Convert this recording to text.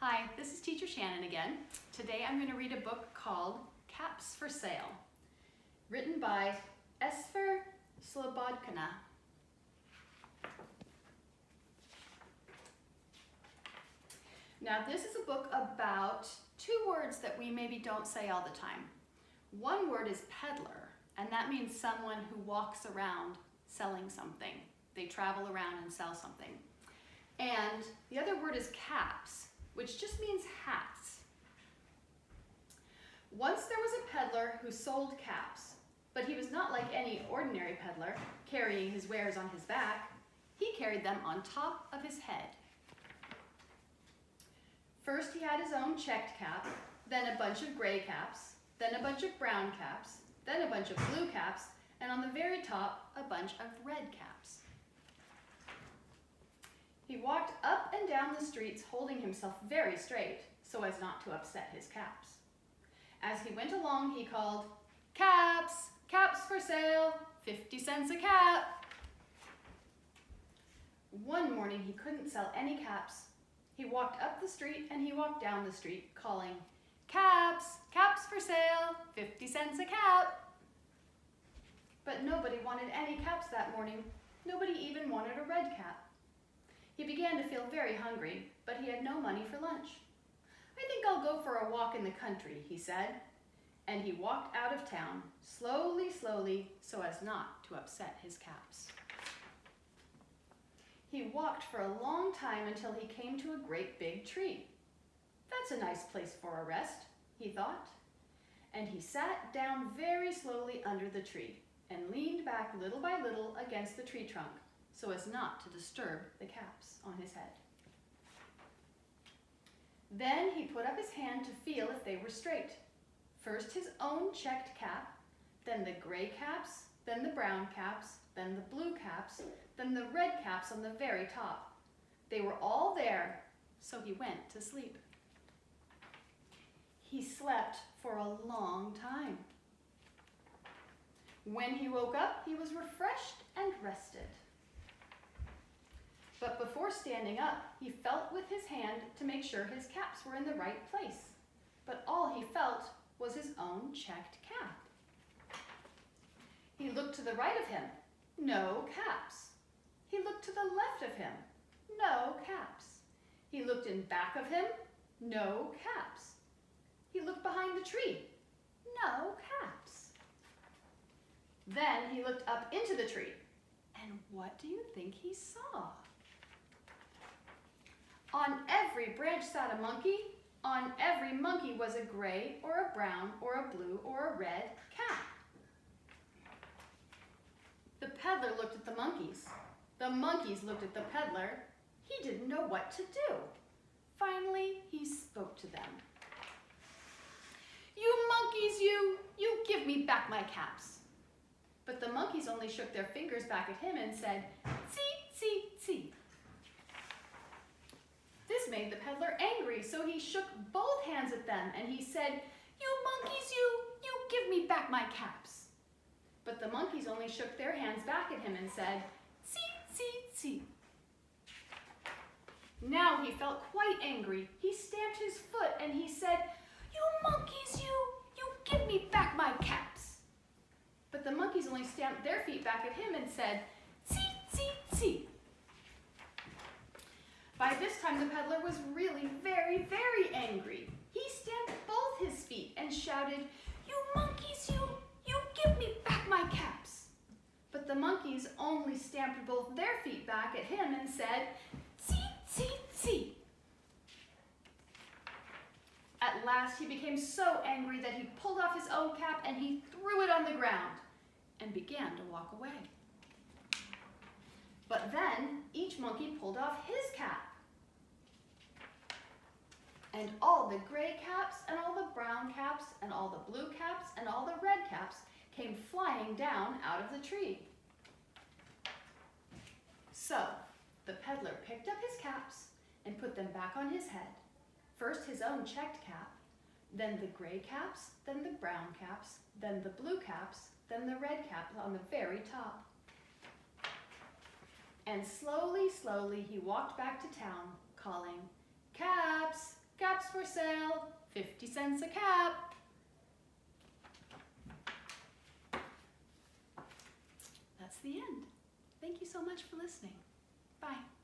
Hi, this is Teacher Shannon again. Today I'm going to read a book called Caps for Sale, written by Esfer Slobodkina. Now this is a book about two words that we maybe don't say all the time. One word is peddler, and that means someone who walks around selling something. They travel around and sell something. And the other word is caps, which just means hats. Once there was a peddler who sold caps, but he was not like any ordinary peddler, carrying his wares on his back. He carried them on top of his head. First he had his own checked cap, then a bunch of gray caps, then a bunch of brown caps, then a bunch of blue caps, and on the very top, a bunch of red caps. He walked up and down the streets holding himself very straight so as not to upset his caps. As he went along, he called, "Caps! Caps for sale! 50 cents a cap!" One morning he couldn't sell any caps. He walked up the street and he walked down the street calling, "Caps! Caps for sale! 50 cents a cap!" But nobody wanted any caps that morning. Nobody even wanted a red cap. He began to feel very hungry, but he had no money for lunch. "I think I'll go for a walk in the country," he said. And he walked out of town, slowly, slowly, so as not to upset his caps. He walked for a long time until he came to a great big tree. "That's a nice place for a rest," he thought. And he sat down very slowly under the tree and leaned back little by little against the tree trunk, so as not to disturb the caps on his head. Then he put up his hand to feel if they were straight. First his own checked cap, then the gray caps, then the brown caps, then the blue caps, then the red caps on the very top. They were all there, so he went to sleep. He slept for a long time. When he woke up, he was refreshed and rested. But before standing up, he felt with his hand to make sure his caps were in the right place. But all he felt was his own checked cap. He looked to the right of him, no caps. He looked to the left of him, no caps. He looked in back of him, no caps. He looked behind the tree, no caps. Then he looked up into the tree, and what do you think he saw? On every branch sat a monkey. On every monkey was a gray or a brown or a blue or a red cap. The peddler looked at the monkeys. The monkeys looked at the peddler. He didn't know what to do. Finally, he spoke to them. "You monkeys, you give me back my caps." But the monkeys only shook their fingers back at him and said, "See, see, see." This made the peddler angry, so he shook both hands at them and he said, "You monkeys, you give me back my caps." But the monkeys only shook their hands back at him and said, "See, see, see." Now he felt quite angry. He stamped his foot and he said, "You monkeys, you give me back my caps." But the monkeys only stamped their feet back at him and said, "See, see, see." By this time, the peddler was really very, very angry. He stamped both his feet and shouted, "You monkeys, you give me back my caps." But the monkeys only stamped both their feet back at him and said, "See, see, see." At last, he became so angry that he pulled off his own cap and he threw it on the ground and began to walk away. But then each monkey pulled off his cap. And all the gray caps and all the brown caps and all the blue caps and all the red caps came flying down out of the tree. So the peddler picked up his caps and put them back on his head. First his own checked cap, then the gray caps, then the brown caps, then the blue caps, then the red cap on the very top. And slowly, slowly he walked back to town, calling, "Caps! cents a cap. That's the end. Thank you so much for listening. Bye.